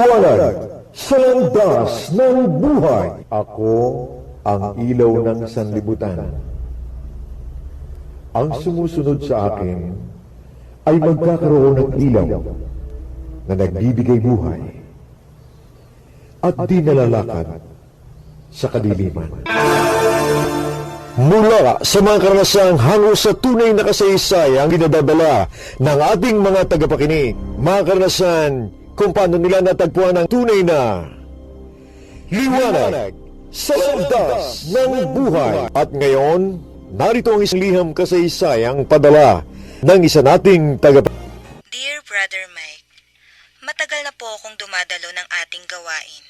Liwanag sa landas ng buhay. Ako ang ilaw ng sanlibutan. Ang sumusunod sa akin ay magkakaroon ng ilaw na nagbibigay buhay at di nalalakad sa kadiliman. Mula sa mga karanasang hango sa tunay na kasaysay ang dinadadala ng ating mga tagapakinig, mga karanasan kung paano nila natagpuan ang tunay na liwanag sa landas ng buhay. At ngayon, narito ang isang liham kasaysay ang padala ng isa nating tagapakinig. Dear Brother Mike, matagal na po akong dumadalo ng ating gawain.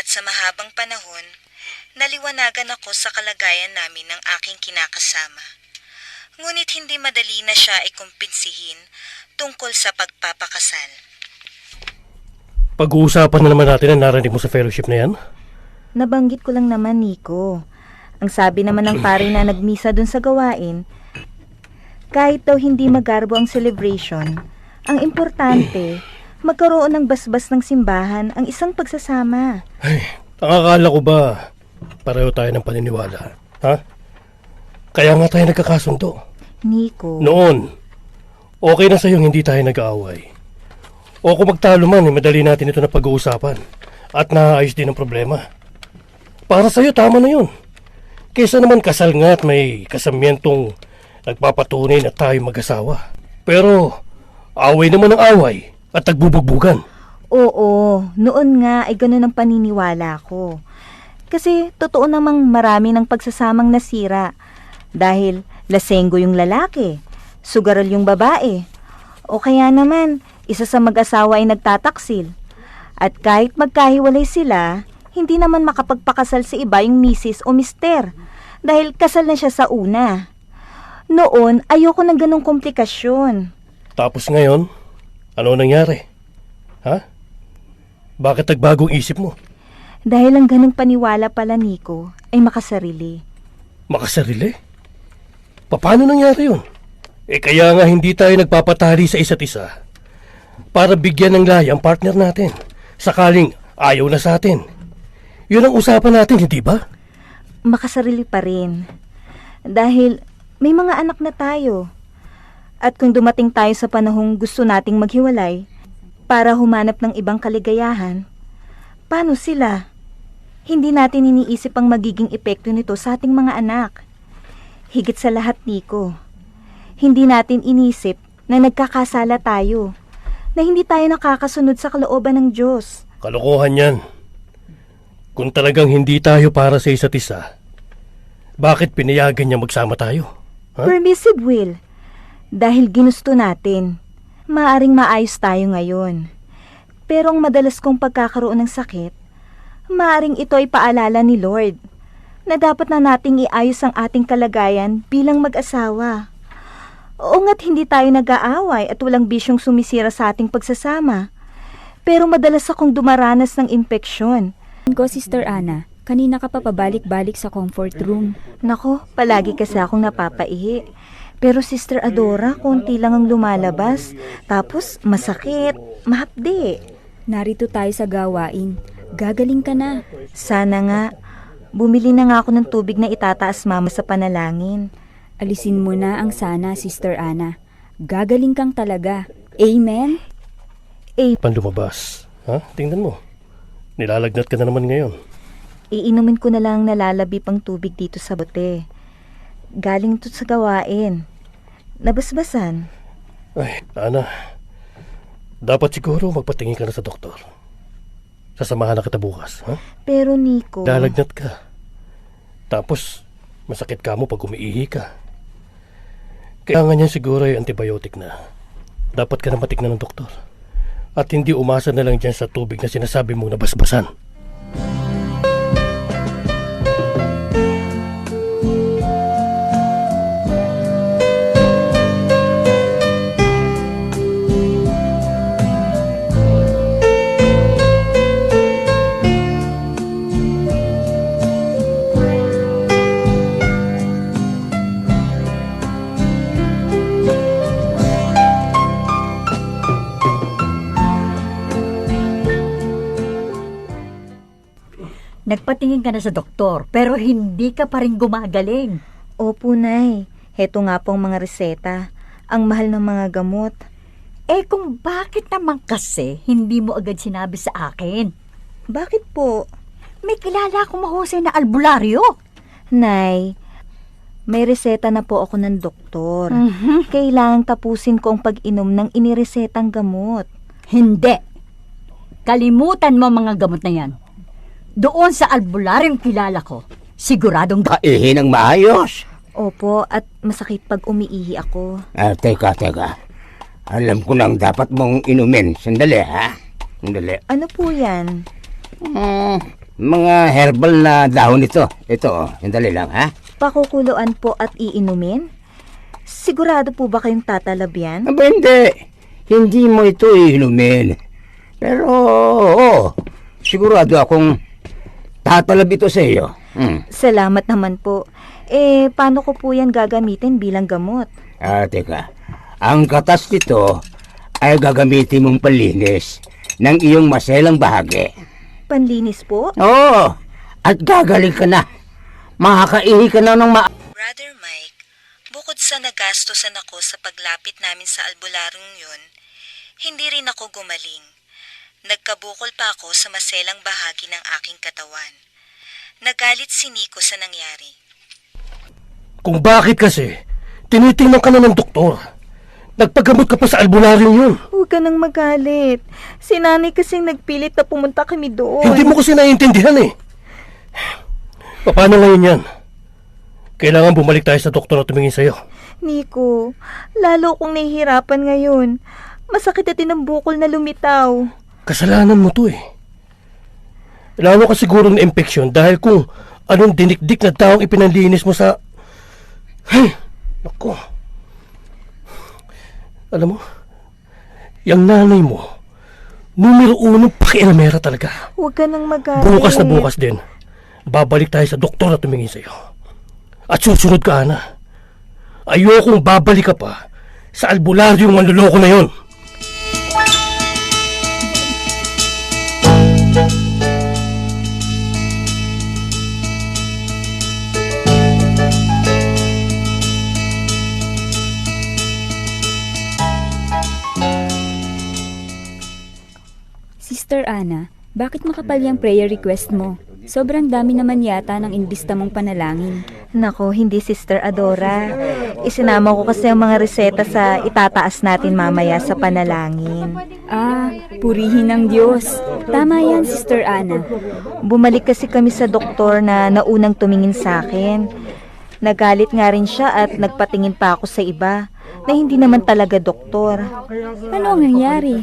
At sa mahabang panahon, naliwanagan ako sa kalagayan namin ng aking kinakasama. Ngunit hindi madali na siya ikumpinsihin tungkol sa pagpapakasal. Pag-uusapan na naman natin ang narinig mo sa fellowship na yan? Nabanggit ko lang naman, Nico. Ang sabi naman ng pare na nagmisa dun sa gawain, kahit daw hindi magarbo ang celebration, ang importante, magkaroon ng basbas ng simbahan ang isang pagsasama. Ay, akala ko ba pareho tayo ng paniniwala? Ha? Kaya nga tayo nagkakasundo. Nico. Noon, okay na sa'yo hindi tayo nag-aaway. O kung magtalo man, madali natin ito na pag-uusapan. At naayos din ang problema. Para sa'yo, tama na yun. Kaysa naman kasal nga at may kasamyentong nagpapatunay na tayo mag-asawa. Pero, away naman ang away at nagbubugbugan. Oo, noon nga ay ganun ang paniniwala ko. Kasi totoo namang marami ng pagsasamang nasira. Dahil lasenggo yung lalaki, sugarol yung babae. O kaya naman, isa sa mag-asawa ay nagtataksil. At kahit magkahiwalay sila, hindi naman makapagpakasal sa iba yung misis o mister. Dahil kasal na siya sa una. Noon, ayoko ng ganong komplikasyon. Tapos ngayon, ano nangyari? Ha? Bakit nagbagong isip mo? Dahil ang ganong paniwala pala, Nico, ay makasarili. Makasarili? Paano nangyari yun? Kaya nga hindi tayo nagpapatali sa isa't isa para bigyan ng laya ang partner natin. Sakaling ayaw na sa atin. Yun ang usapan natin, hindi ba? Makasarili pa rin. Dahil may mga anak na tayo. At kung dumating tayo sa panahong gusto nating maghiwalay para humanap ng ibang kaligayahan, paano sila? Hindi natin iniisip ang magiging epekto nito sa ating mga anak. Higit sa lahat, Nico, hindi natin inisip na nagkakasala tayo, na hindi tayo nakakasunod sa kalooban ng Diyos. Kalokohan yan. Kung talagang hindi tayo para sa isa't isa, bakit pinayagan niya magsama tayo? Ha? Permissive will. Dahil ginusto natin, maaring maayos tayo ngayon. Pero ang madalas kong pagkakaroon ng sakit, maaring ito ay paalala ni Lord na dapat na nating iayos ang ating kalagayan bilang mag-asawa. Oo nga't hindi tayo nag-aaway at walang bisyong sumisira sa ating pagsasama. Pero madalas akong dumaranas ng impeksyon. Ko, Sister Ana, kanina ka pa pabalik-balik sa comfort room. Nako, palagi kasi akong napapaihi. Pero Sister Adora, konti lang ang lumalabas. Tapos masakit, mahapdi. Narito tayo sa gawain. Gagaling ka na. Sana nga. Bumili na nga ako ng tubig na itataas mama sa panalangin. Alisin mo na ang sana, Sister Ana. Gagaling kang talaga. Amen? Lumabas. Ha? Tingnan mo. Nilalagnat ka na naman ngayon. Iinumin ko na lang nalalabi pang tubig dito sa bote. Galing to sa gawain. Nabasbasan. Ay, Ana. Dapat siguro magpatingin ka na sa doktor. Sasamahan na kita bukas, ha? Pero Nico... Lalagnat ka. Tapos, masakit ka mo pag umiihi ka. Kailangan niyan siguro ay antibiotic na. Dapat ka na matiknan ng doktor. At hindi umasa na lang dyan sa tubig na sinasabi mong nabasbasan. Nagpatingin ka na sa doktor, pero hindi ka pa rin gumagaling. Opo, Nay. Heto nga po ang mga reseta. Ang mahal ng mga gamot. Eh kung bakit naman kasi hindi mo agad sinabi sa akin? Bakit po? May kilala akong mahusay na albularyo. Nay, may reseta na po ako ng doktor. Mhm. Kailangang tapusin ko ang pag-inom ng iniresetang gamot. Hindi. Kalimutan mo ang mga gamot na yan. Doon sa albularyong kilala ko, siguradong Kaihi ng maayos. Opo, at masakit pag umiihi ako. Teka. Alam ko nang dapat mong inumin. Sandali, ha? Sandali. Ano po yan? Mga herbal na dahon ito. Ito, sandali lang, ha? Pakukuluan po at iinumin? Sigurado po ba kayong tatalab yan? Aba, hindi. Hindi mo ito inumin. Pero, oo, sigurado akong tatalab ito sa iyo. Salamat naman po. Paano ko po yan gagamitin bilang gamot? Teka. Ang katas nito ay gagamitin mong panlinis ng iyong maselang bahagi. Panlinis po? Oo, at gagaling ka na. Makakaihi ka na ng Brother Mike, bukod sa nagastosan ako sa paglapit namin sa albularyong yun, hindi rin ako gumaling. Nagkabukol pa ako sa maselang bahagi ng aking katawan. Nagalit si Nico sa nangyari. Kung bakit kasi, tinitingnan ka na ng doktor. Nagpagamot ka pa sa albularyong yun. Huwag ka nang magalit. Si nanay kasing nagpilit na pumunta kami doon. Hindi mo kasi naiintindihan eh. Paano ngayon yan? Kailangan bumalik tayo sa doktor at tumingin sa'yo. Nico, lalo akong nahihirapan ngayon. Masakit at ang bukol na lumitaw. Kasalanan mo to eh. Lalo ka siguro ng infeksyon dahil kung anong dinikdik na taong ipinanlinis mo sa... Naku. Alam mo, yung nanay mo, numero 1 pakialamera talaga. Huwag ka nang magalit. Bukas na bukas din, babalik tayo sa doktor na tumingin sa'yo. At susunod ka, Ana. Ayokong babalik ka pa sa albularyong manluloko na yon. Sister Ana, bakit makapal yung prayer request mo? Sobrang dami naman yata ng inbista mong panalangin. Nako, hindi Sister Adora. Isinama ko kasi ang mga reseta sa itataas natin mamaya sa panalangin. Purihin ng Diyos. Tama yan, Sister Ana. Bumalik kasi kami sa doktor na naunang tumingin sa akin. Nagalit nga rin siya at nagpatingin pa ako sa iba na hindi naman talaga doktor. Ano ang nangyari?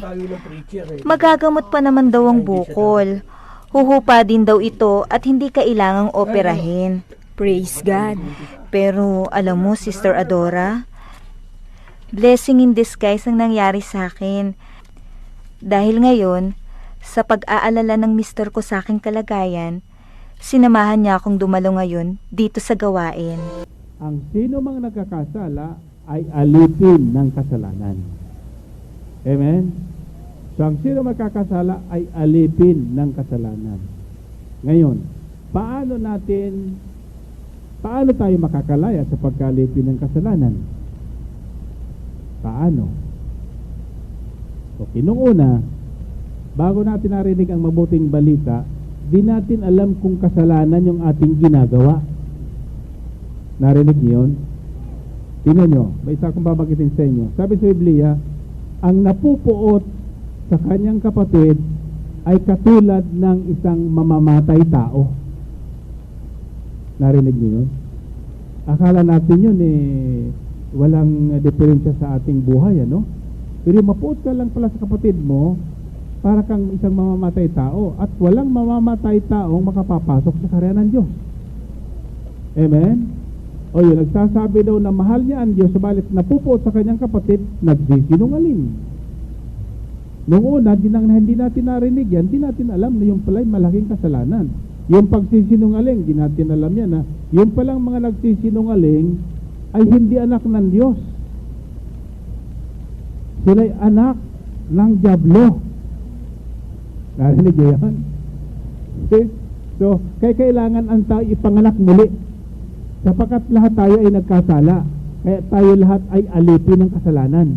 Magagamot pa naman daw ang bukol. Huhupa din daw ito at hindi kailangang operahin. Praise God. Pero alam mo, Sister Adora, blessing in disguise ang nangyari sa akin. Dahil ngayon, sa pag-aalala ng mister ko sa aking kalagayan, sinamahan niya akong dumalo ngayon dito sa gawain. Ang sino mang nagkakasala ay alipin ng kasalanan. Amen? So ang sino magkakasala ay alipin ng kasalanan. Ngayon, paano tayo makakalaya sa pagkalipin ng kasalanan? Paano? Okay, nung una, bago natin narinig ang mabuting balita, di natin alam kung kasalanan yung ating ginagawa. Narinig niyo yun? Tingnan nyo, may isa akong babagitin sa inyo. Sabi sa Biblia, ang napupuot sa kanyang kapatid ay katulad ng isang mamamatay tao. Narinig niyo yun? Akala natin yun walang diferensya sa ating buhay, ano? Pero mapuot ka lang pala sa kapatid mo, para kang isang mamamatay tao at walang mamamatay taong makapapasok sa karya ng Diyos. Amen? O yun, nagsasabi daw na mahal niya ang Diyos, subalit napupuot sa kanyang kapatid, nagsisinungaling. Noong una, hindi natin narinig yan, hindi natin alam na yung pala'y malaking kasalanan. Yung pagsisinungaling, hindi natin alam yan. Yung palang mga nagsisinungaling ay hindi anak ng Diyos. Sila'y anak ng dyablo. Narinig niyo yan? Okay? So So, kailangan ang tao ipanganak muli. Sapagkat lahat tayo ay nagkasala. Kaya tayo lahat ay alipin ng kasalanan.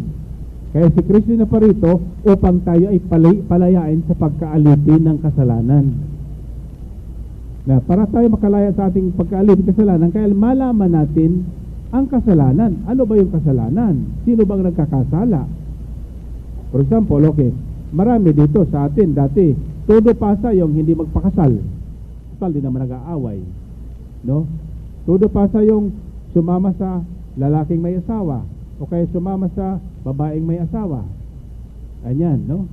Kaya si Kristo na parito upang tayo ay palayain sa pagkaalipin ng kasalanan. Na para tayo makalaya sa ating pagkaalipin ng kasalanan, kaya malaman natin ang kasalanan. Ano ba yung kasalanan? Sino bang nagkakasala? For example, okay, marami dito sa atin dati, todo pasa yung hindi magpakasal. Total, di naman nag-aaway. No? Todo pasa yung sumama sa lalaking may asawa o kaya sumama sa babaeng may asawa. Anyan, no?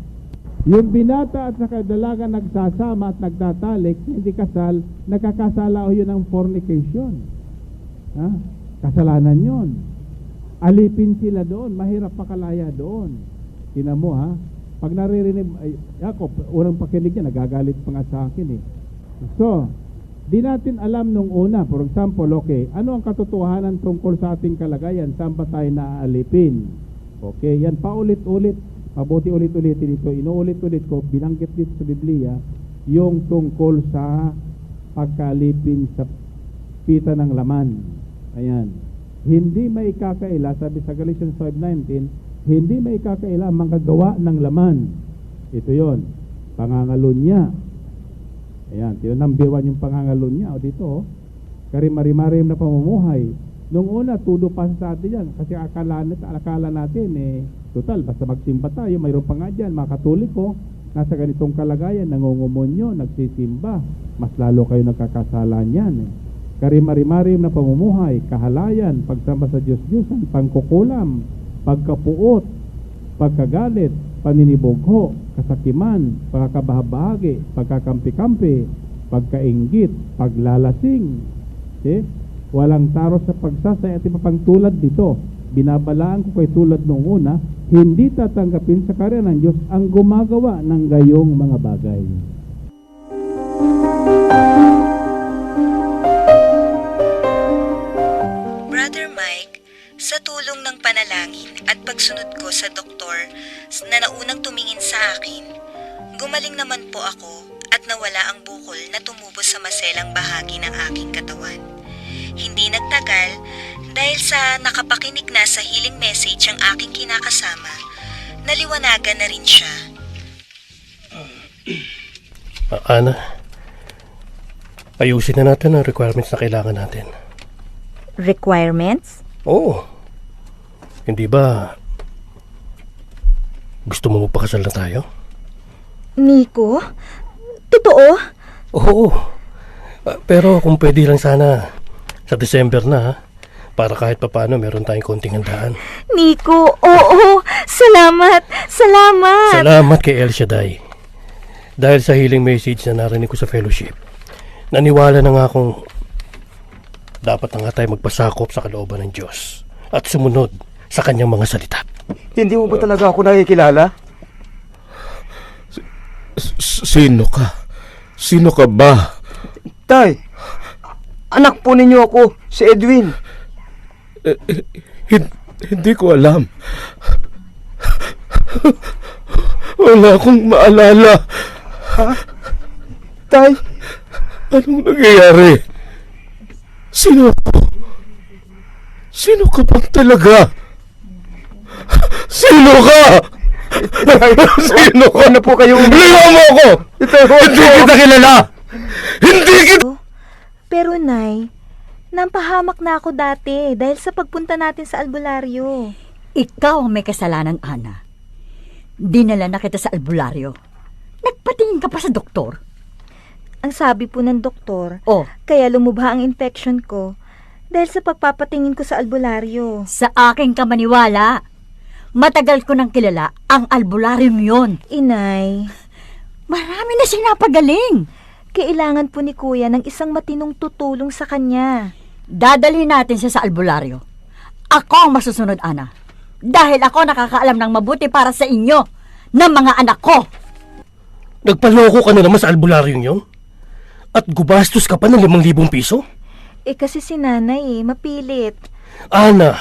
Yung binata at saka dalaga nagsasama at nagtatalik, hindi kasal, nagkakasala o yun ang fornication. Ha? Kasalanan yun. Alipin sila doon, mahirap pakalaya doon. Tingnan mo ha, pag naririnig, ako, unang pakinig niya, nagagalit pa nga sa akin eh. So, di natin alam nung una, for example, okay, ano ang katotohanan tungkol sa ating kalagayan? Saan ba tayo naaalipin? Okay, yan paulit-ulit. Mabuti ulit-ulitin dito. Inuulit-ulit ko, binanggit dito sa Biblia, yung tungkol sa pagkalipin sa pita ng laman. Ayan. Hindi may kakaila, sabi sa Galatians 5:19, hindi may kakaila ang manggagawa ng laman. Ito yon, pangangalunya. Ayan, ito number 1 yung pangangalunya. O dito, karimari-marim na pamumuhay. Nung una, tudo pa sa atin yan. Kasi akala natin, total, basta magsimba tayo, mayroon pa nga dyan, mga Katoliko, nasa ganitong kalagayan, nangungumonyo, nagsisimba, mas lalo kayo nagkakasala niyan. Karimari-marim na pamumuhay, kahalayan, pagsamba sa Diyos-Diyosan, pangkukulam, pagkapuot, pagkagalit, paninibugho, kasakiman, pagkakabahabahagi, pagkakampi-kampi, pagkainggit, paglalasing. Okay? Walang taro sa pagsasay at ipapangtulad dito. Binabalaan ko kay tulad noong una, hindi tatanggapin sa karya ng Diyos ang gumagawa ng gayong mga bagay. Brother Mike, sa tulong ng panalangin at pagsunod ko sa doktor na naunang tumingin sa akin, gumaling naman po ako at nawala ang bukol na tumubo sa maselang bahagi ng aking katawan. Hindi nagtagal dahil sa nakapakinig na sa healing message ang aking kinakasama, naliwanagan na rin siya. Ana, ayusin na natin ang requirements na kailangan natin. Requirements? Oo. Hindi ba gusto mo magpakasal na tayo? Nico? Totoo? Oo. Pero kung pwede lang sana sa December na, ha? Para kahit papaano meron tayong konting handaan. Nico, oo. Salamat. Salamat. Salamat kay El Shaddai. Dahil sa healing message na narinig ko sa fellowship, naniwala na nga akong dapat na nga tayo magpasakop sa kalooban ng Diyos at sumunod sa kanyang mga salita. Hindi mo ba talaga ako nakikilala? Sino ka? Sino ka ba? Tay, anak po ninyo ako, si Edwin. Hindi ko alam. Wala akong maalala. Ha? Tay? Anong nangyayari? Sino ako? Sino ka bang talaga? Sino ka? Sino ka? Ano po kayo? Liwa mo ako! Hindi kita kilala! Hindi kita... Pero Nay, nampahamak na ako dati dahil sa pagpunta natin sa albularyo. Ikaw ang may kasalanan, Ana. Dinala na kita sa albularyo. Nagpatingin ka pa sa doktor. Ang sabi po ng doktor, Oh, kaya lumubha ang infection ko dahil sa pagpapatingin ko sa albularyo. sa akin ka maniwala. Matagal ko nang kilala ang albularyong yon. Inay, Marami na siyang napagaling. kailangan po ni Kuya ng isang matinong tutulong sa kanya. Dadalhin natin siya sa albularyo. Ako ang masusunod, Ana. Dahil ako nakakaalam ng mabuti para sa inyo ng mga anak ko. Nagpaloko ka na naman sa albularyong yun? At gubastos ka pa ng 5,000 piso? Kasi si nanay mapilit. Ana,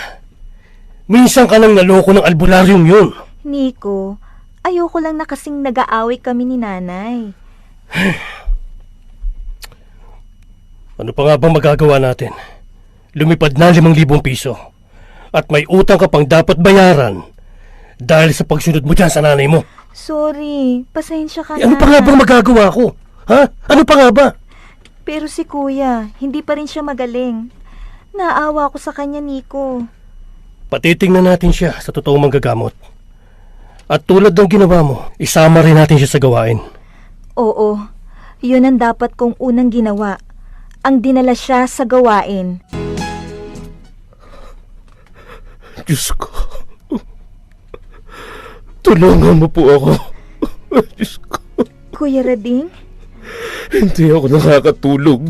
minsan ka nang naloko ng albularyong yun. Nico, ayoko lang na kasing nag-aaway kami ni nanay. Ano pa nga bang magagawa natin? Lumipad na 5,000 piso. At may utang ka pang dapat bayaran dahil sa pagsunod mo dyan sa nanay mo. Sorry, pasensya ka Ano na. pa nga bang magagawa ko? Ha? Ano pa nga ba? Pero si kuya, hindi pa rin siya magaling. Naawa ko sa kanya, Nico. Patitingnan natin siya sa totoong manggagamot. At tulad ng ginawa mo, isama rin natin siya sa gawain. Oo, yun ang dapat kong unang ginawa. Ang dinala siya sa gawain. Diyos ko. Tulungan mo po ako. Diyos ko. Kuya Rading? Hindi ako nakakatulog.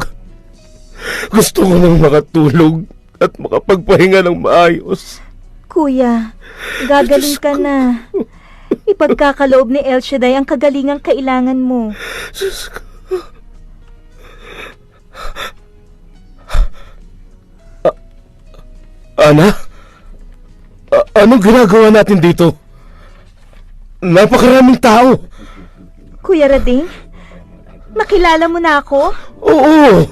Gusto ko nang makatulog at makapagpahinga ng maayos. Kuya, gagaling ka na. Ipagkakaloob ni El Shaddai ang kagalingang kailangan mo. Diyos ko. Ana? Anong ginagawa natin dito? Napakaraming tao. Kuya Rading, nakilala mo na ako? Oo.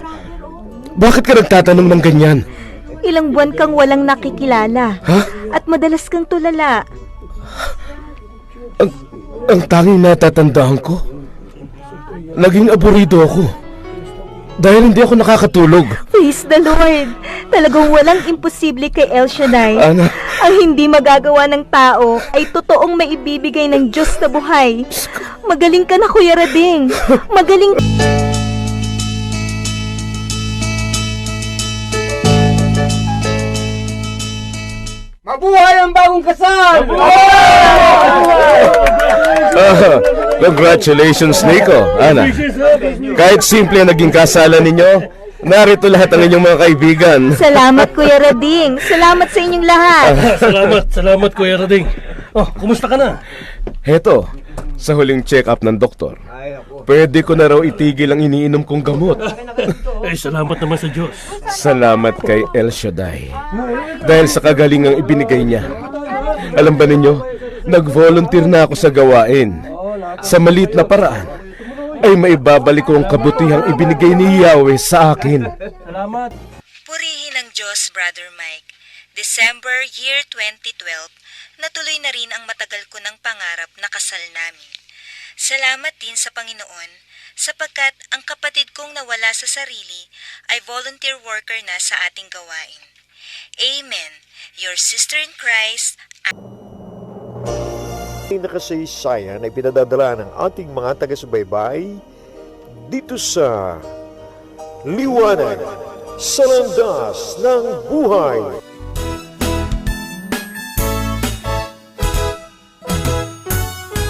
Bakit ka nagtatanong ng ganyan? Ilang buwan kang walang nakikilala. Ha? At madalas kang tulala. Ang tanging natatandaan ko, naging aburido ako. Dahil hindi ako nakakatulog. Praise the Lord. Talagang walang imposible kay El Shaddai. Ana. Ang hindi magagawa ng tao ay totoong maibibigay ng Diyos na buhay. Magaling ka na, Kuya Rading. Magaling. Mabuhay ang bagong kasal! Congratulations, Nico. Ana, kahit simple ang naging kasalan ninyo, narito lahat ang inyong mga kaibigan. Salamat, Kuya Rading. Salamat sa inyong lahat. Salamat Kuya Rading. Oh, kumusta ka na? Heto, sa huling check-up ng doktor, pwede ko na raw itigil ang iniinom kong gamot. Salamat naman sa Diyos. Salamat kay El Shaddai. Dahil sa kagalingang ibinigay niya. Alam ba ninyo, nag-volunteer na ako sa gawain. Sa maliit na paraan, ay maibabalik ko ang kabutihang ibinigay ni Yahweh sa akin. Purihin ang Diyos, Brother Mike. December year 2012, natuloy na rin ang matagal ko ng pangarap na kasal namin. Salamat din sa Panginoon sapagkat ang kapatid kong nawala sa sarili ay volunteer worker na sa ating gawain. Amen. Your sister in Christ, Nakasaysayan ay pinadadala ng ating mga taga-subaybay dito sa Liwanag sa Landas ng Buhay.